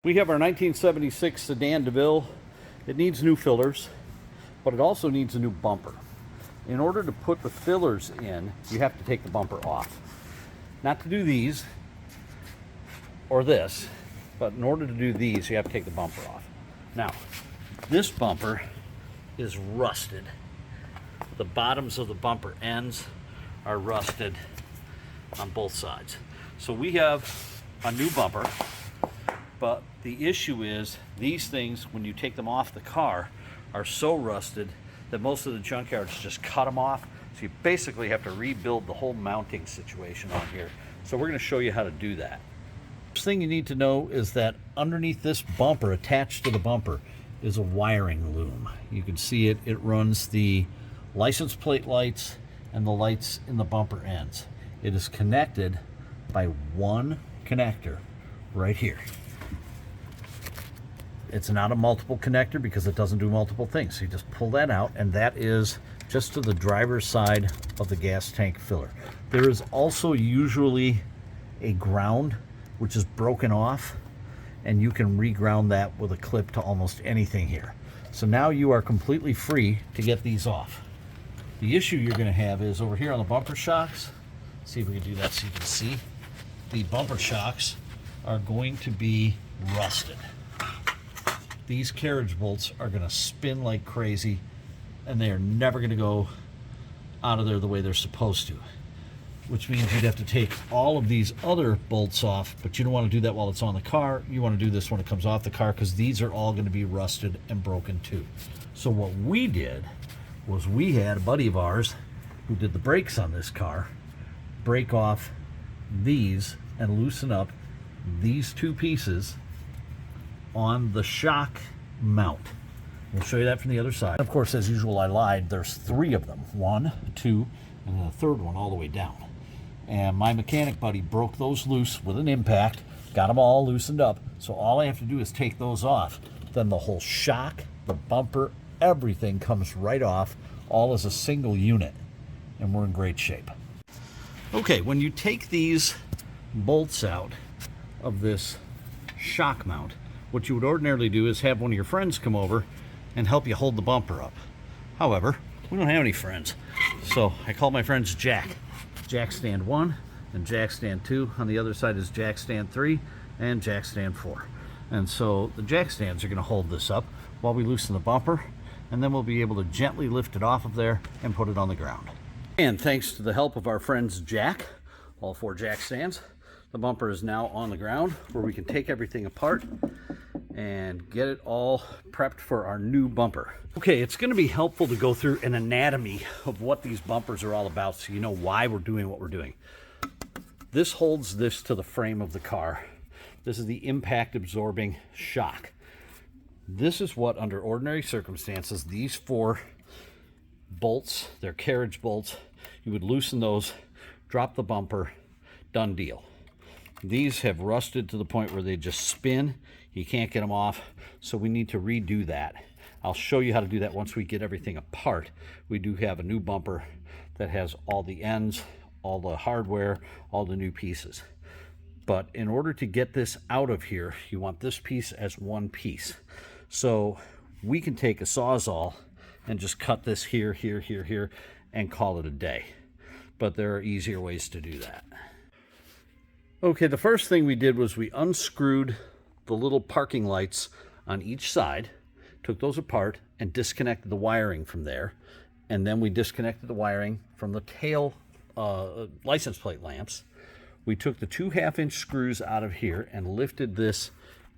We have our 1976 sedan DeVille. It needs new fillers, but it also needs a new bumper. In order to put the fillers in, you have to take the bumper off. Not to do these or this, but in order to do these, you have to take the bumper off. Now, this bumper is rusted. The bottoms of the bumper ends are rusted on both sides. So we have a new bumper, but the issue is these things, when you take them off the car, are so rusted that most of the junkyards just cut them off. So you basically have to rebuild the whole mounting situation on here. So we're going to show you how to do that. First thing you need to know is that underneath this bumper, attached to the bumper, is a wiring loom. You can see it. It runs the license plate lights and the lights in the bumper ends. It is connected by one connector right here. It's not a multiple connector because it doesn't do multiple things. So you just pull that out, and that is just to the driver's side of the gas tank filler. There is also usually a ground which is broken off, and you can reground that with a clip to almost anything here. So now you are completely free to get these off. The issue you're going to have is over here on the bumper shocks. See if we can do that so you can see. The bumper shocks are going to be rusted. These carriage bolts are going to spin like crazy, and they are never going to go out of there the way they're supposed to, which means you'd have to take all of these other bolts off, but you don't want to do that while it's on the car. You want to do this when it comes off the car, because these are all going to be rusted and broken too. So what we did was we had a buddy of ours who did the brakes on this car break off these and loosen up these two pieces on the shock mount. We'll show you that from the other side. Of course, as usual, I lied. There's three of them. One, two, and then a third one all the way down. And my mechanic buddy broke those loose with an impact, got them all loosened up. So all I have to do is take those off. Then the whole shock, the bumper, everything comes right off, all as a single unit. And we're in great shape. Okay, when you take these bolts out of this shock mount, what you would ordinarily do is have one of your friends come over and help you hold the bumper up. However, we don't have any friends. So I called my friends Jack. Jack stand 1 and Jack stand 2. On the other side is Jack stand 3 and Jack stand 4. And so the jack stands are going to hold this up while we loosen the bumper, and then we'll be able to gently lift it off of there and put it on the ground. And thanks to the help of our friends Jack, all 4 jack stands, the bumper is now on the ground where we can take everything apart and get it all prepped for our new bumper. Okay, it's going to be helpful to go through an anatomy of what these bumpers are all about so you know why we're doing what we're doing. This holds this to the frame of the car. This is the impact absorbing shock. This is what, under ordinary circumstances, these 4 bolts, they're carriage bolts, you would loosen those, drop the bumper, done deal. These have rusted to the point where they just spin. You can't get them off, so we need to redo that. I'll show you how to do that once we get everything apart. We do have a new bumper that has all the ends, all the hardware, all the new pieces. But in order to get this out of here, you want this piece as one piece. So we can take a Sawzall and just cut this here, here, here, here, and call it a day. But there are easier ways to do that. Okay, the first thing we did was we unscrewed the little parking lights on each side, took those apart, and disconnected the wiring from there. And then we disconnected the wiring from the tail license plate lamps. We took the 2 half-inch screws out of here and lifted this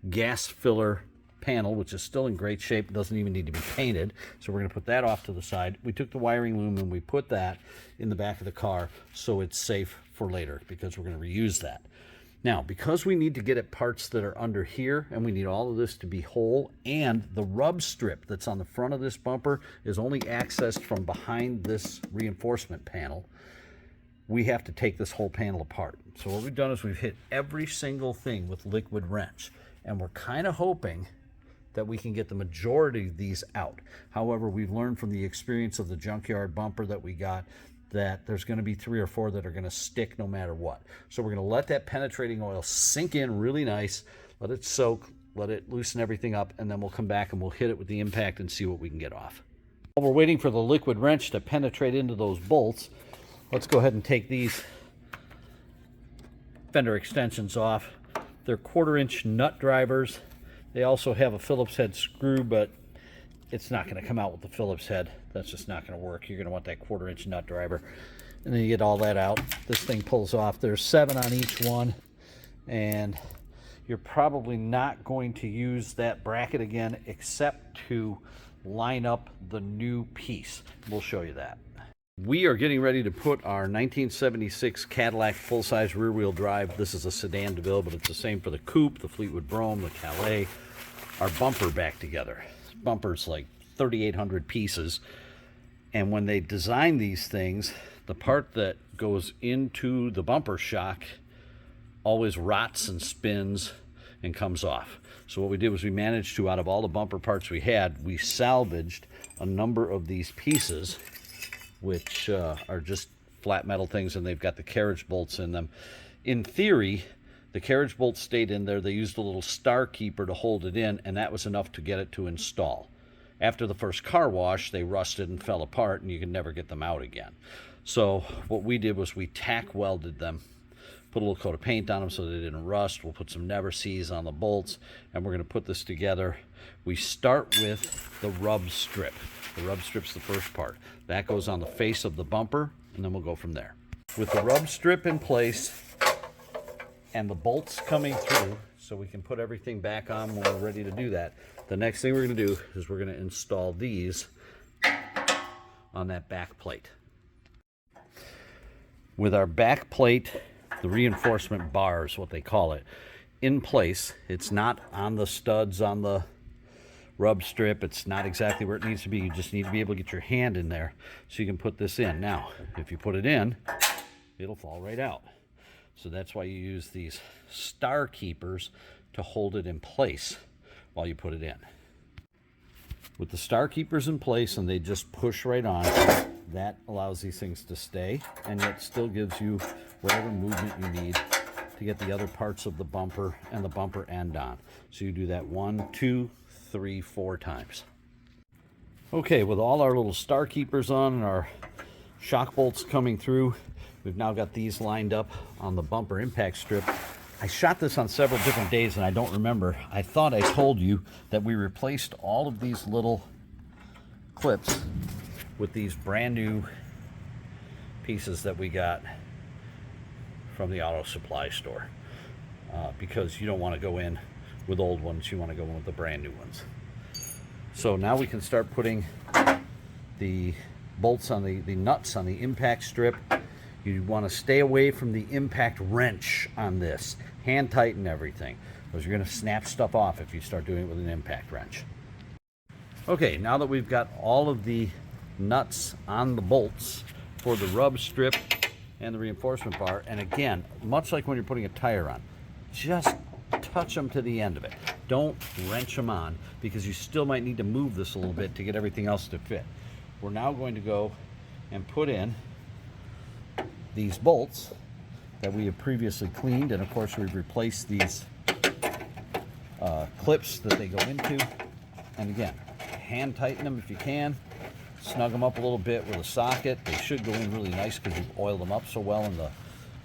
gas filler panel, which is still in great shape, doesn't even need to be painted, so we're going to put that off to the side. We took the wiring loom and we put that in the back of the car so it's safe for later, because we're going to reuse that. Now, because we need to get at parts that are under here, and we need all of this to be whole, and the rub strip that's on the front of this bumper is only accessed from behind this reinforcement panel, we have to take this whole panel apart. So what we've done is we've hit every single thing with liquid wrench, and we're kind of hoping that we can get the majority of these out. However, we've learned from the experience of the junkyard bumper that we got that there's going to be 3 or 4 that are going to stick no matter what. So we're going to let that penetrating oil sink in really nice, let it soak, let it loosen everything up, and then we'll come back and we'll hit it with the impact and see what we can get off. While we're waiting for the liquid wrench to penetrate into those bolts, let's go ahead and take these Fender Extensions off. They're 1/4-inch nut drivers. They also have a Phillips head screw, but it's not going to come out with the Phillips head. That's just not going to work. You're going to want that 1/4-inch nut driver. And then you get all that out. This thing pulls off. There's 7 on each one. And you're probably not going to use that bracket again except to line up the new piece. We'll show you that. We are getting ready to put our 1976 Cadillac full-size rear-wheel drive. This is a sedan DeVille, but it's the same for the Coupe, the Fleetwood Brougham, the Calais, our bumper back together. This bumper's like 3,800 pieces. And when they design these things, the part that goes into the bumper shock always rots and spins and comes off. So what we did was we managed to, out of all the bumper parts we had, we salvaged a number of these pieces, which are just flat metal things, and they've got the carriage bolts in them. In theory, the carriage bolts stayed in there. They used a little star keeper to hold it in, and that was enough to get it to install. After the first car wash, they rusted and fell apart, and you could never get them out again. So what we did was we tack welded them, put a little coat of paint on them so they didn't rust. We'll put some never sees on the bolts, and we're going to put this together. We start with the rub strip. The rub strip's the first part. That goes on the face of the bumper, and then we'll go from there. With the rub strip in place and the bolts coming through, so we can put everything back on when we're ready to do that, the next thing we're going to do is we're going to install these on that back plate. With our back plate, the reinforcement bars, what they call it, in place, it's not on the studs on the rub strip. It's not exactly where it needs to be. You just need to be able to get your hand in there so you can put this in. Now, if you put it in, it'll fall right out. So that's why you use these star keepers to hold it in place while you put it in. With the star keepers in place and they just push right on, that allows these things to stay, and yet still gives you whatever movement you need to get the other parts of the bumper and the bumper end on. So you do that 1, 2, 3, 4 times. Okay, with all our little star keepers on and our shock bolts coming through, we've now got these lined up on the bumper impact strip. I shot this on several different days and I don't remember. I thought I told you that we replaced all of these little clips with these brand new pieces that we got from the auto supply store, because you don't want to go in with old ones, you want to go in with the brand new ones. So now we can start putting the bolts on the nuts on the impact strip. You want to stay away from the impact wrench on this. Hand tighten everything, because you're going to snap stuff off if you start doing it with an impact wrench. Okay, now that we've got all of the nuts on the bolts for the rub strip and the reinforcement bar, and again, much like when you're putting a tire on, just touch them to the end of it. Don't wrench them on, because you still might need to move this a little bit to get everything else to fit. We're now going to go and put in these bolts that we have previously cleaned, and of course we've replaced these clips that they go into. And again, hand tighten them if you can, snug them up a little bit with a socket. They should go in really nice because you've oiled them up so well and the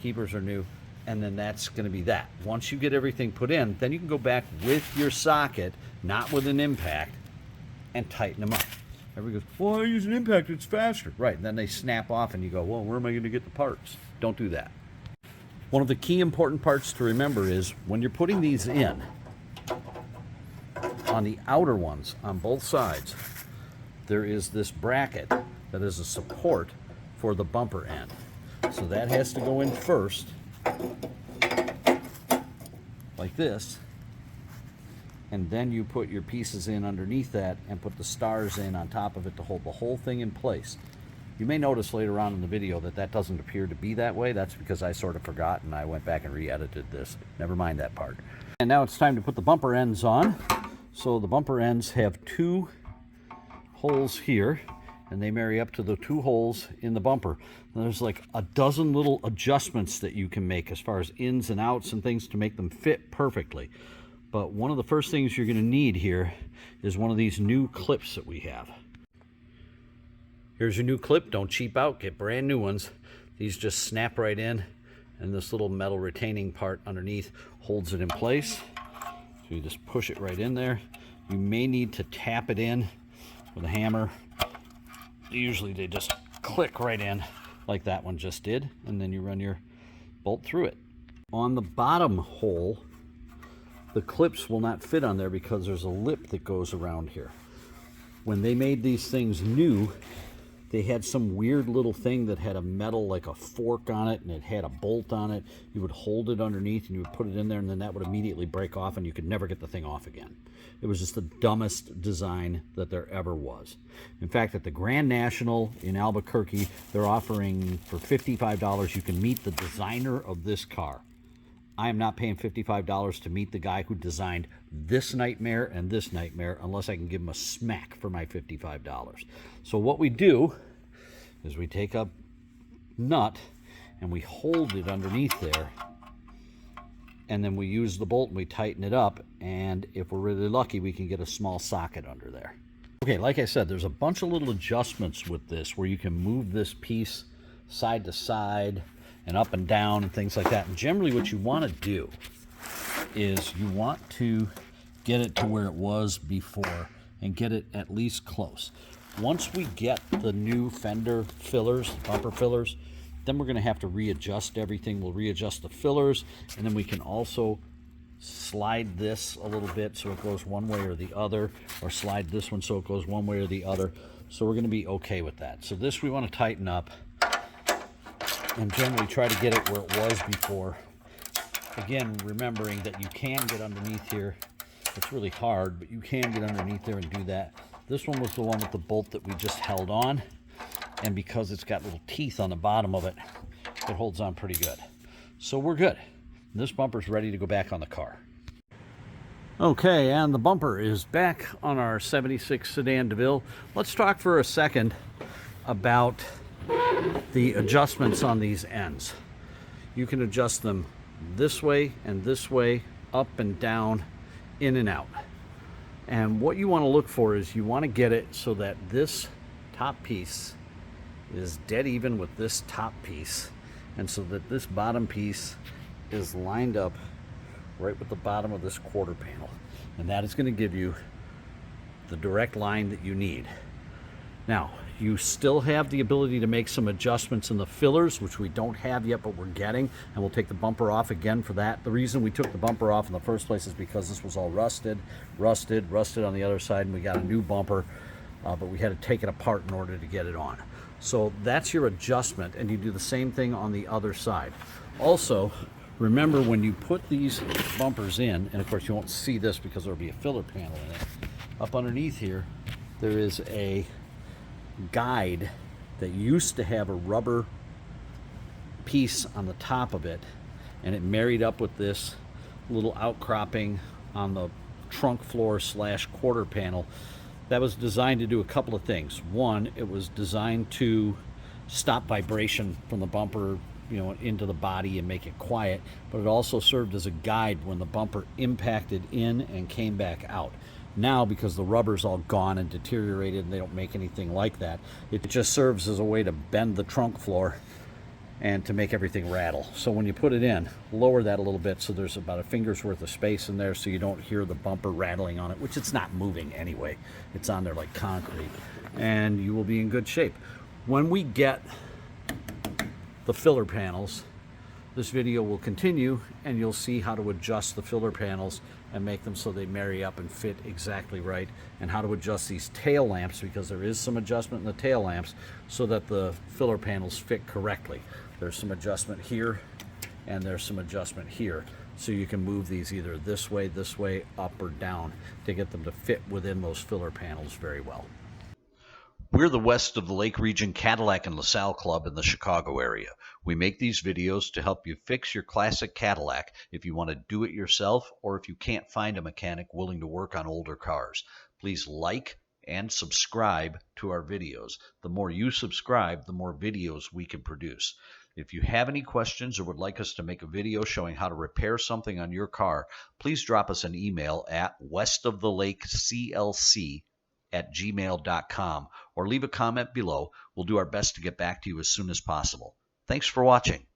keepers are new. And then that's going to be that. Once you get everything put in, then you can go back with your socket, not with an impact, and tighten them up. Everybody goes, well, I use an impact, it's faster. Right, and then they snap off and you go, well, where am I going to get the parts? Don't do that. One of the key important parts to remember is when you're putting these in, on the outer ones, on both sides, there is this bracket that is a support for the bumper end. So that has to go in first, like this, and then you put your pieces in underneath that and put the stars in on top of it to hold the whole thing in place. You may notice later on in the video that that doesn't appear to be that way. That's because I sort of forgot and I went back and re-edited this. Never mind that part. And now it's time to put the bumper ends on. So the bumper ends have 2 holes here, and they marry up to the 2 holes in the bumper. And there's like a dozen little adjustments that you can make as far as ins and outs and things to make them fit perfectly. But one of the first things you're going to need here is one of these new clips that we have. Here's your new clip. Don't cheap out, get brand new ones. These just snap right in, and this little metal retaining part underneath holds it in place. So you just push it right in there. You may need to tap it in with a hammer. Usually they just click right in like that one just did, and then you run your bolt through it. On the bottom hole, the clips will not fit on there because there's a lip that goes around here. When they made these things new, they had some weird little thing that had a metal, like a fork on it, and it had a bolt on it. You would hold it underneath and you would put it in there, and then that would immediately break off and you could never get the thing off again. It was just the dumbest design that there ever was. In fact, at the Grand National in Albuquerque, they're offering for $55 you can meet the designer of this car. I am not paying $55 to meet the guy who designed this nightmare and this nightmare unless I can give him a smack for my $55. So what we do is we take a nut and we hold it underneath there, and then we use the bolt and we tighten it up, and if we're really lucky we can get a small socket under there. Okay, like I said, there's a bunch of little adjustments with this where you can move this piece side to side and up and down and things like that. And generally what you want to do is you want to get it to where it was before and get it at least close. Once we get the new fender fillers, bumper fillers, then we're going to have to readjust everything. We'll readjust the fillers, and then we can also slide this a little bit so it goes one way or the other, or slide this one so it goes one way or the other. So we're going to be okay with that. So this we want to tighten up and generally try to get it where it was before. Again, remembering that you can get underneath here. It's really hard, but you can get underneath there and do that. This one was the one with the bolt that we just held on, and because it's got little teeth on the bottom of it, it holds on pretty good. So we're good. This bumper's ready to go back on the car. Okay, and the bumper is back on our 76 sedan DeVille. Let's talk for a second about the adjustments on these ends. You can adjust them this way and this way, up and down, in and out. And what you want to look for is you want to get it so that this top piece is dead even with this top piece, and so that this bottom piece is lined up right with the bottom of this quarter panel, and that is going to give you the direct line that you need. Now, you still have the ability to make some adjustments in the fillers, which we don't have yet, but we're getting, and we'll take the bumper off again for that. The reason we took the bumper off in the first place is because this was all rusted on the other side, and we got a new bumper, but we had to take it apart in order to get it on. So that's your adjustment, and you do the same thing on the other side. Also, remember when you put these bumpers in, and of course you won't see this because there'll be a filler panel in it, up underneath here there is a guide that used to have a rubber piece on the top of it, and it married up with this little outcropping on the trunk floor / quarter panel. That was designed to do a couple of things. One, it was designed to stop vibration from the bumper, into the body and make it quiet, but it also served as a guide when the bumper impacted in and came back out. Now, because the rubber's all gone and deteriorated and they don't make anything like that, it just serves as a way to bend the trunk floor and to make everything rattle. So when you put it in, lower that a little bit so there's about a finger's worth of space in there so you don't hear the bumper rattling on it, which it's not moving anyway. It's on there like concrete, and you will be in good shape. When we get the filler panels, this video will continue and you'll see how to adjust the filler panels and make them so they marry up and fit exactly right, and how to adjust these tail lamps, because there is some adjustment in the tail lamps so that the filler panels fit correctly. There's some adjustment here and there's some adjustment here, so you can move these either this way, up or down to get them to fit within those filler panels very well. We're the West of the Lake Region Cadillac and LaSalle Club in the Chicago area. We make these videos to help you fix your classic Cadillac if you want to do it yourself, or if you can't find a mechanic willing to work on older cars. Please like and subscribe to our videos. The more you subscribe, the more videos we can produce. If you have any questions or would like us to make a video showing how to repair something on your car, please drop us an email at westofthelakeclc@gmail.com or leave a comment below. We'll do our best to get back to you as soon as possible. Thanks for watching.